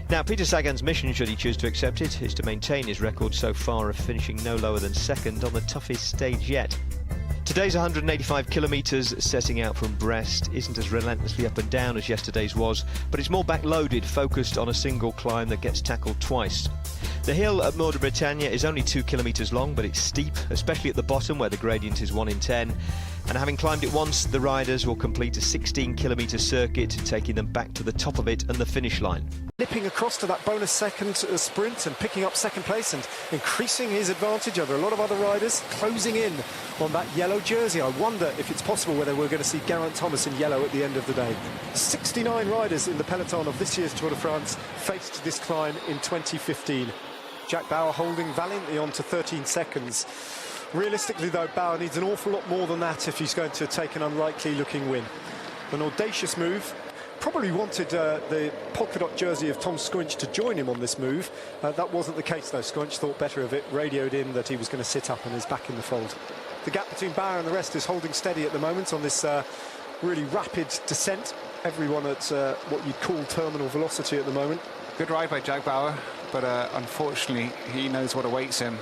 Now, Peter Sagan's mission, should he choose to accept it, is to maintain his record so far of finishing no lower than second on the toughest stage yet. Today's 185 kilometres setting out from Brest isn't as relentlessly up and down as yesterday's was, but it's more backloaded, focused on a single climb that gets tackled twice. The hill at Mur de Bretagne is only 2 kilometres long, but it's steep, especially at the bottom where the gradient is 1 in 10. And having climbed it once, the riders will complete a 16-kilometre circuit, taking them back to the top of it and the finish line. Nipping across to that bonus second sprint and picking up second place and increasing his advantage over a lot of other riders, closing in on that yellow jersey. I wonder if it's possible whether we're going to see Geraint Thomas in yellow at the end of the day. 69 riders in the peloton of this year's Tour de France faced this climb in 2015. Jack Bauer holding valiantly on to 13 seconds. Realistically, though, Bauer needs an awful lot more than that if he's going to take an unlikely-looking win. An audacious move. Probably wanted the polka dot jersey of Tom Skunch to join him on this move. That wasn't the case, though. Skunch thought better of it, radioed in that he was going to sit up and is back in the fold. The gap between Bauer and the rest is holding steady at the moment on this really rapid descent. Everyone at what you'd call terminal velocity at the moment. Good ride by Jack Bauer, but unfortunately he knows what awaits him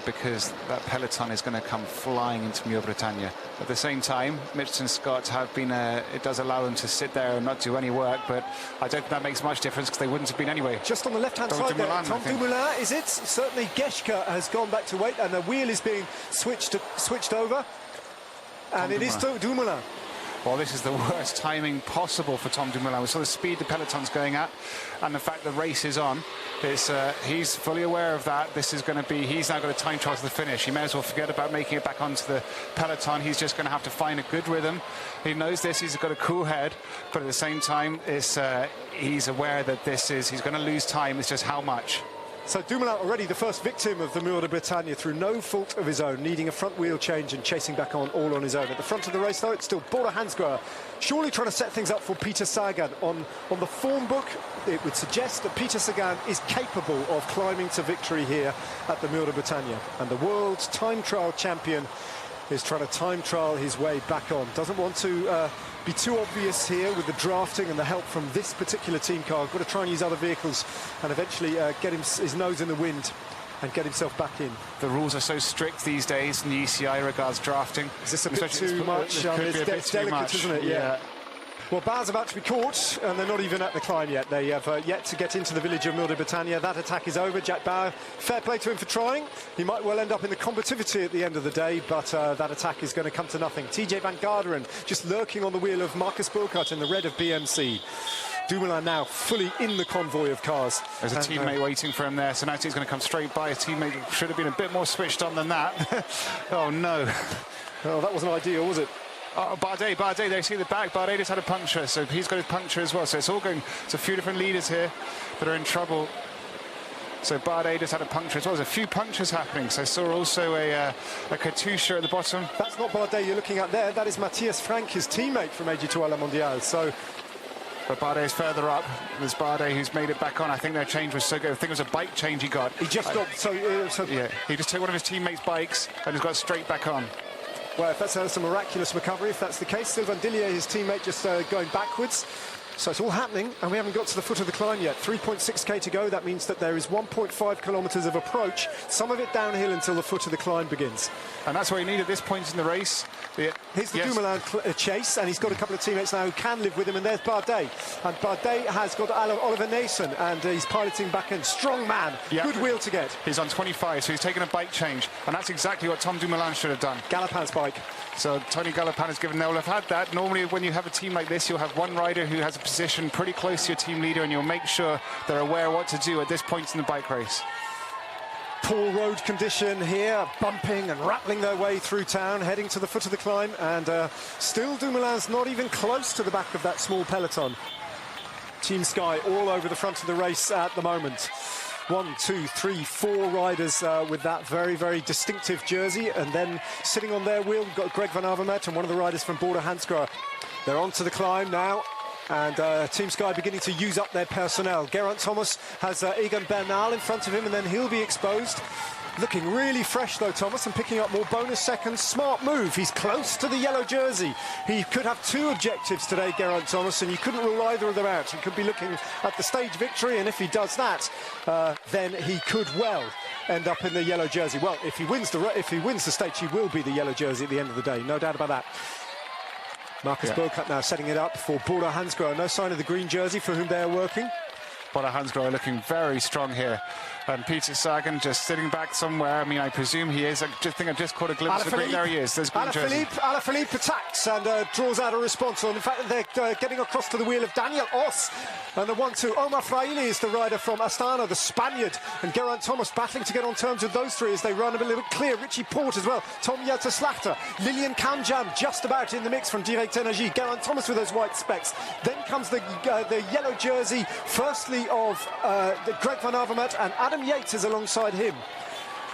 because that peloton is going to come flying into Mur de Bretagne. At the same time, Mitchelton Scott have been, it does allow them to sit there and not do any work, but I don't think that makes much difference because they wouldn't have been anyway. Just on the left-hand side there, Tom Dumoulin, is it? Certainly Geschke has gone back to wait and the wheel is being switched over. And it is Dumoulin. Well, this is the worst timing possible for Tom Dumoulin. We saw the speed the peloton's going at and the fact the race is on. He's fully aware of that. This is going to be, he's now got a time trial to the finish. He may as well forget about making it back onto the peloton. He's just going to have to find a good rhythm. He knows this, he's got a cool head, but at the same time, he's aware that he's going to lose time. It's just how much. So Dumoulin already the first victim of the Mur de Bretagne through no fault of his own, needing a front wheel change and chasing back on all on his own. At the front of the race, though, it's still Bora Hansgrohe, surely trying to set things up for Peter Sagan. On the form book, it would suggest that Peter Sagan is capable of climbing to victory here at the Mur de Bretagne. And the world's time trial champion is trying to time trial his way back on. Doesn't want to be too obvious here with the drafting and the help from this particular team car. Got to try and use other vehicles and eventually get his nose in the wind and get himself back in. The rules are so strict these days in the ECI regards drafting. Is this a bit too much? It's delicate, isn't it? Yeah. Well, Bauer's about to be caught, and they're not even at the climb yet. They have yet to get into the village of Mur de Bretagne. That attack is over. Jack Bauer, fair play to him for trying. He might well end up in the combativity at the end of the day, but that attack is going to come to nothing. TJ Van Garderen just lurking on the wheel of Marcus Burkhardt in the red of BMC. Dumoulin now fully in the convoy of cars. There's a teammate waiting for him there, so now he's going to come straight by. A teammate should have been a bit more switched on than that. Oh, no. Oh, that wasn't ideal, was it? Bardet, there you see the back. Bardet just had a puncture, so he's got a puncture as well. So it's all going, it's a few different leaders here that are in trouble. So Bardet just had a puncture as well. There's a few punctures happening. So I saw also a Katusha at the bottom. That's not Bardet you're looking at there. That is Matthias Frank, his teammate from AG2 La Mondiale. So, but Bardet's further up. There's Bardet who's made it back on. I think their change was so good. I think it was a bike change he got. He just got yeah, he just took one of his teammates' bikes and has got straight back on. Well, if that's a miraculous recovery, if that's the case, Sylvain Dillier, his teammate, just going backwards. So it's all happening, and we haven't got to the foot of the climb yet. 3.6k to go. That means that there is 1.5 kilometres of approach, some of it downhill until the foot of the climb begins. And that's what you need at this point in the race. Here's the Dumoulin chase, and he's got a couple of teammates now who can live with him, and there's Bardet. And Bardet has got Oliver Nason, and he's piloting back in. Strong man, good wheel to get. He's on 25, so he's taken a bike change, and that's exactly what Tom Dumoulin should have done. Galopin's bike. So Tony Galopin has given, they'll have had that. Normally when you have a team like this, you'll have one rider who has a position pretty close to your team leader, and you'll make sure they're aware what to do at this point in the bike race. Poor road condition here, bumping and rattling their way through town, heading to the foot of the climb, and still Dumoulin's not even close to the back of that small peloton. Team Sky all over the front of the race at the moment. 1, 2, 3, 4 riders with that very, very distinctive jersey, and then sitting on their wheel, we've got Greg Van Avermaet and one of the riders from Bora Hansgrohe. They're onto the climb now. And Team Sky beginning to use up their personnel. Geraint Thomas has Egan Bernal in front of him, and then he'll be exposed. Looking really fresh though, Thomas, and picking up more bonus seconds. Smart move. He's close to the yellow jersey. He could have two objectives today, Geraint Thomas, and you couldn't rule either of them out. He could be looking at the stage victory, and if he does that, then he could well end up in the yellow jersey. Well, if he wins the stage, he will be the yellow jersey at the end of the day. No doubt about that. Marcus Burkhardt now setting it up for Bodo Hansgrohe. No sign of the green jersey for whom they are working. Bodo Hansgrohe looking very strong here. And Peter Sagan just sitting back somewhere. I mean, I presume he is. I think I've just caught a glimpse of the green. There he is. There's green jersey. Alaphilippe attacks and draws out a response. So in fact, they're getting across to the wheel of Daniel Os. And the 1-2. Omar Fraile is the rider from Astana, the Spaniard. And Geraint Thomas battling to get on terms with those three as they run a little bit clear. Richie Porte as well. Tom Jelte-Slachter. Lilian Kamjam just about in the mix from Direct Energie. Geraint Thomas with those white specs. Then comes the yellow jersey, firstly of Greg van Avermaet, and Adam Yates is alongside him.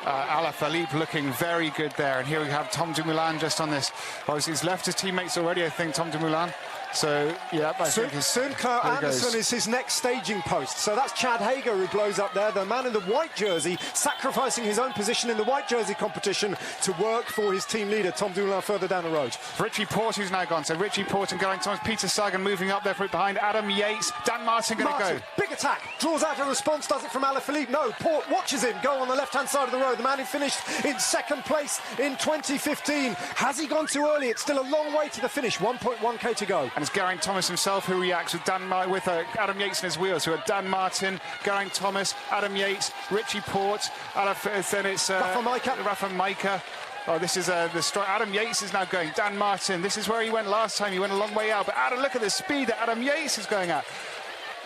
Alaphilippe looking very good there, and here we have Tom Dumoulin just on this. Obviously he's left his teammates already, I think, Tom Dumoulin. So, yeah, I think Søren Andersen is his next staging post. So that's Chad Hager who blows up there, the man in the white jersey, sacrificing his own position in the white jersey competition to work for his team leader, Tom Dumoulin, further down the road. Richie Porte, who's now gone. So Richie Porte and Geraint Thomas, Peter Sagan moving up there for it behind Adam Yates. Dan Martin going to go. Big attack, draws out a response, does it from Alaphilippe? No, Porte watches him go on the left-hand side of the road. The man who finished in second place in 2015. Has he gone too early? It's still a long way to the finish, 1.1k to go. And it's Geraint Thomas himself who reacts with Adam Yates in his wheels. So Dan Martin, Geraint Thomas, Adam Yates, Richie Porte, then it's Rafa Majka. Oh, this is the strike. Adam Yates is now going. Dan Martin, this is where he went last time. He went a long way out. But look at the speed that Adam Yates is going at.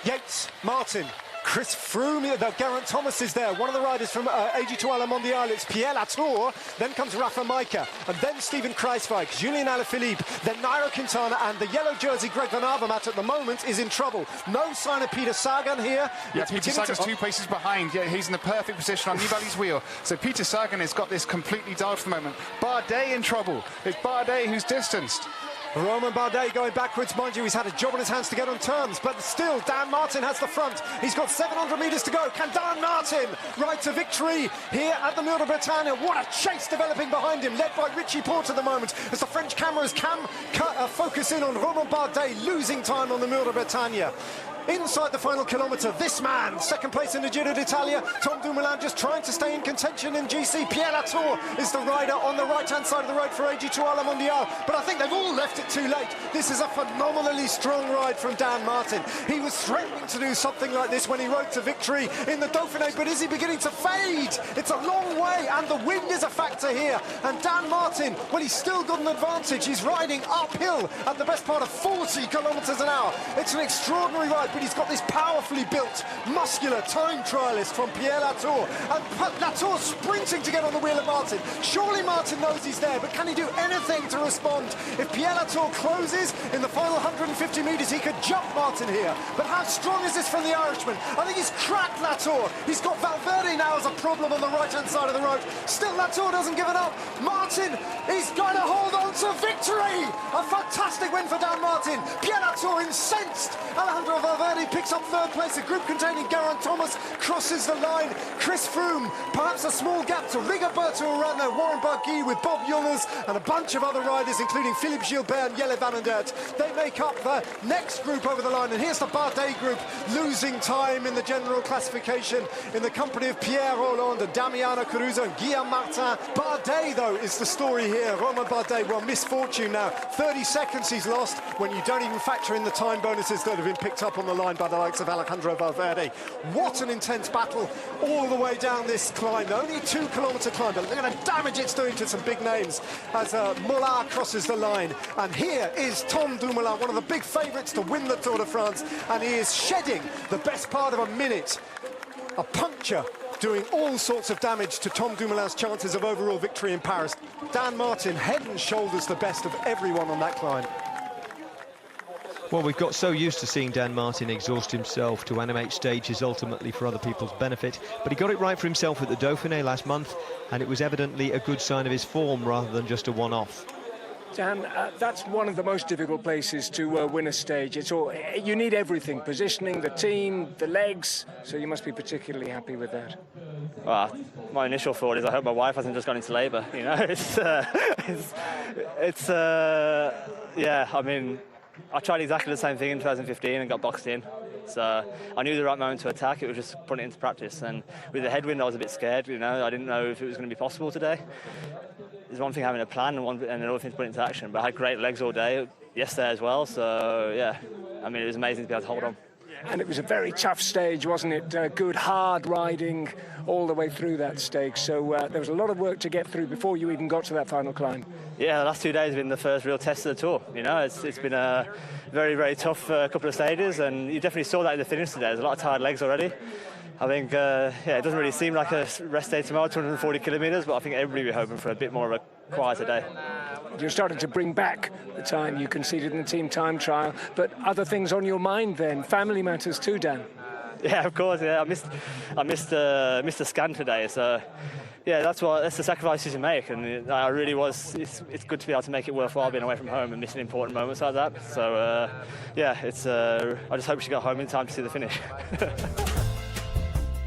Yates, Martin, Chris Froome, Geraint Thomas is there. One of the riders from AG2 La Mondiale, it's Pierre Latour. Then comes Rafa Majka, and then Steven Kruijswijk, Julien Alaphilippe, then Nairo Quintana, and the yellow jersey Greg van Avermaet at the moment is in trouble. No sign of Peter Sagan here. Yeah, Peter Sagan's 2 places behind. Yeah, he's in the perfect position on Nibali's wheel. So Peter Sagan has got this completely dialed for the moment. Bardet in trouble. It's Bardet who's distanced. Romain Bardet going backwards, mind you, he's had a job on his hands to get on terms, but still, Dan Martin has the front. He's got 700 metres to go. Can Dan Martin ride to victory here at the Mur de Bretagne? What a chase developing behind him, led by Richie Porte at the moment, as the French cameras focus in on Romain Bardet, losing time on the Mur de Bretagne. Inside the final kilometre, this man, second place in the Giro d'Italia. Tom Dumoulin just trying to stay in contention in GC. Pierre Latour is the rider on the right-hand side of the road for AG2 La Mondiale. But I think they've all left it too late. This is a phenomenally strong ride from Dan Martin. He was threatening to do something like this when he rode to victory in the Dauphiné, but is he beginning to fade? It's a long way, and the wind is a factor here. And Dan Martin, well, he's still got an advantage. He's riding uphill at the best part of 40 kilometres an hour. It's an extraordinary ride, but he's got this powerfully built, muscular time trialist from Pierre Latour. And Latour sprinting to get on the wheel of Martin. Surely Martin knows he's there, but can he do anything to respond? If Pierre Latour closes in the final 150 metres, he could jump Martin here. But how strong is this from the Irishman? I think he's cracked Latour. He's got Valverde now as a problem on the right-hand side of the road. Still, Latour doesn't give it up. Martin, he's going to hold on to victory. A fantastic win for Dan Martin. Pierre Latour incensed. Alejandro Valverde picks up third place. A group containing Geraint Thomas crosses the line. Chris Froome, perhaps a small gap to Rigoberto Urán, Warren Barguil with Bob Jungels and a bunch of other riders, including Philippe Gilbert and Jelle van den Dert. They make up the next group over the line, and here's the Bardet group losing time in the general classification in the company of Pierre Rolland and Damiano Caruso and Guillaume Martin. Bardet, though, is the story here. Romain Bardet, well, misfortune now. 30 seconds he's lost when you don't even factor in the time bonuses that have been picked up on the line by the likes of Alejandro Valverde. What an intense battle all the way down this climb. Only a 2 kilometre climb, but look at the damage it's doing to some big names as Mollard crosses the line. And here is Tom Dumoulin, one of the big favourites to win the Tour de France, and he is shedding the best part of a minute. A puncture doing all sorts of damage to Tom Dumoulin's chances of overall victory in Paris. Dan Martin, head and shoulders the best of everyone on that climb. Well, we've got so used to seeing Dan Martin exhaust himself to animate stages ultimately for other people's benefit, but he got it right for himself at the Dauphiné last month, and it was evidently a good sign of his form rather than just a one-off. Dan, that's one of the most difficult places to win a stage. You need everything, positioning, the team, the legs, so you must be particularly happy with that. Well, my initial thought is I hope my wife hasn't just gone into labour, you know. Yeah, I mean, I tried exactly the same thing in 2015 and got boxed in. So I knew the right moment to attack. It was just putting it into practice. And with the headwind, I was a bit scared, you know. I didn't know if it was going to be possible today. There's one thing having a plan and another thing to put into action. But I had great legs all day yesterday as well. So, yeah, I mean, it was amazing to be able to hold on. And it was a very tough stage, wasn't it? Good, hard riding all the way through that stage. So there was a lot of work to get through before you even got to that final climb. Yeah, the last 2 days have been the first real test of the tour. You know, it's been a very, very tough couple of stages, and you definitely saw that in the finish today. There's a lot of tired legs already. I think, yeah, it doesn't really seem like a rest day tomorrow, 240 kilometres, but I think everybody will be hoping for a bit more of a quieter day. You're starting to bring back the time you conceded in the team time trial, but other things on your mind then? Family matters too, Dan? Yeah, of course. Yeah, I missed the scan today. So, yeah, that's the sacrifices you make, and I really was. It's good to be able to make it worthwhile being away from home and missing important moments like that. So, yeah, I just hope she got home in time to see the finish.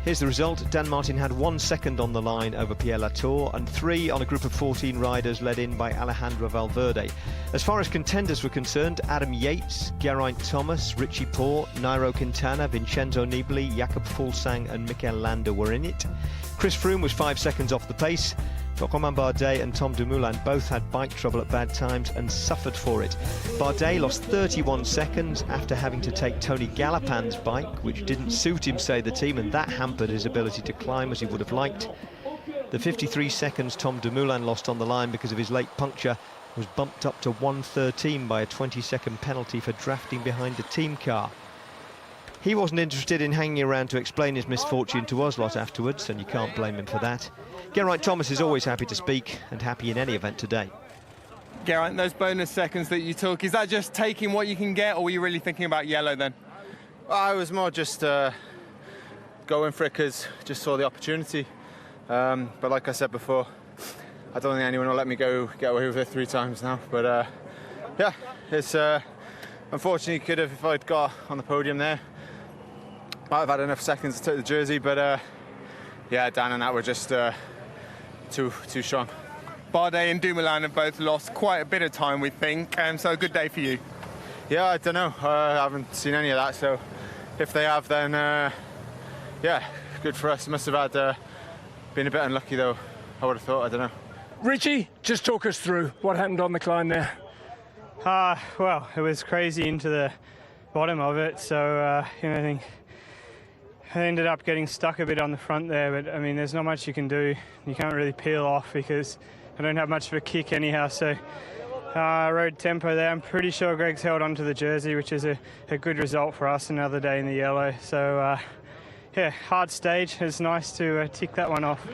Here's the result. Dan Martin had 1 second on the line over Pierre Latour and 3 on a group of 14 riders led in by Alejandro Valverde. As far as contenders were concerned, Adam Yates, Geraint Thomas, Richie Porte, Nairo Quintana, Vincenzo Nibali, Jakob Fuglsang and Mikel Landa were in it. Chris Froome was 5 seconds off the pace. Romain Bardet and Tom Dumoulin both had bike trouble at bad times and suffered for it. Bardet lost 31 seconds after having to take Tony Galopin's bike, which didn't suit him, say the team, and that hampered his ability to climb as he would have liked. The 53 seconds Tom Dumoulin lost on the line because of his late puncture was bumped up to 1:13 by a 20-second penalty for drafting behind the team car. He wasn't interested in hanging around to explain his misfortune to us lot afterwards, and you can't blame him for that. Geraint Thomas is always happy to speak, and happy in any event today. Geraint, those bonus seconds that you took, is that just taking what you can get, or were you really thinking about yellow then? I was more just going for it because just saw the opportunity. But like I said before, I don't think anyone will let me get away with it 3 times now. But yeah, it's unfortunately could have, if I'd got on the podium there, might have had enough seconds to take the jersey. But yeah, Dan and that were just too strong. Bardet and Dumoulin have both lost quite a bit of time, we think, so a good day for you. Yeah, I don't know. I haven't seen any of that, so if they have, then yeah, good for us. Must have had been a bit unlucky, though, I would have thought. I don't know. Richie, just talk us through what happened on the climb there. Well, it was crazy into the bottom of it, so you know, I think I ended up getting stuck a bit on the front there, but I mean, there's not much you can do. You can't really peel off because I don't have much of a kick anyhow, so I rode tempo there. I'm pretty sure Greg's held onto the jersey, which is a good result for us, another day in the yellow. So yeah, hard stage. It's nice to tick that one off.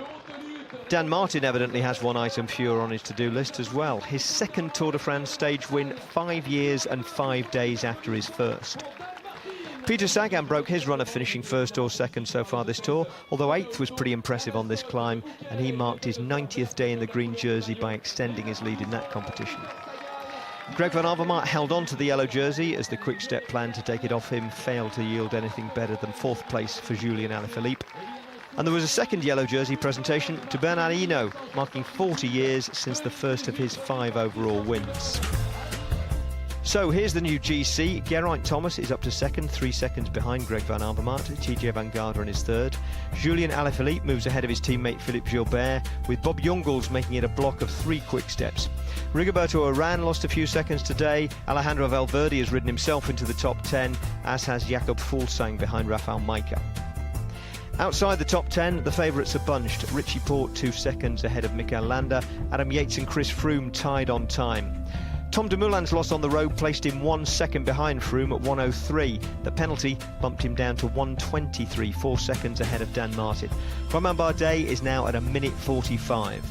Dan Martin evidently has one item fewer on his to-do list as well. His second Tour de France stage win 5 years and 5 days after his first. Peter Sagan broke his run of finishing first or second so far this tour, although 8th was pretty impressive on this climb, and he marked his 90th day in the green jersey by extending his lead in that competition. Greg van Avermaet held on to the yellow jersey as the quick-step plan to take it off him failed to yield anything better than 4th place for Julian Alaphilippe. And there was a second yellow jersey presentation to Bernard Hinault, marking 40 years since the first of his 5 overall wins. So here's the new GC. Geraint Thomas is up to second, 3 seconds behind Greg van Avermaet. TJ van Garderen is third. Julian Alaphilippe moves ahead of his teammate Philippe Gilbert, with Bob Jungels making it a block of 3 quick steps. Rigoberto Urán lost a few seconds today. Alejandro Valverde has ridden himself into the top 10, as has Jakob Fuglsang behind Rafael Majka. Outside the top 10, the favourites are bunched. Richie Porte 2 seconds ahead of Mikel Landa. Adam Yates and Chris Froome tied on time. Tom Dumoulin's loss on the road placed him 1 second behind Froome at 1:03. The penalty bumped him down to 1:23, 4 seconds ahead of Dan Martin. Romain Bardet is now at 1:45.